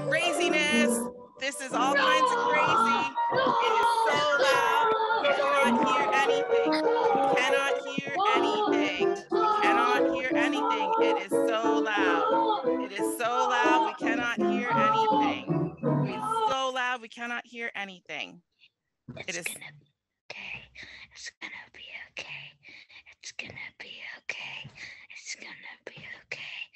Craziness. This is all kinds of crazy. It is so loud. We cannot hear anything. We cannot hear anything. We cannot hear anything. It is so loud. It is so loud. We cannot hear anything. It's so loud. We cannot hear anything. It's gonna be okay. It's gonna be okay. It's gonna be okay. It's gonna be okay.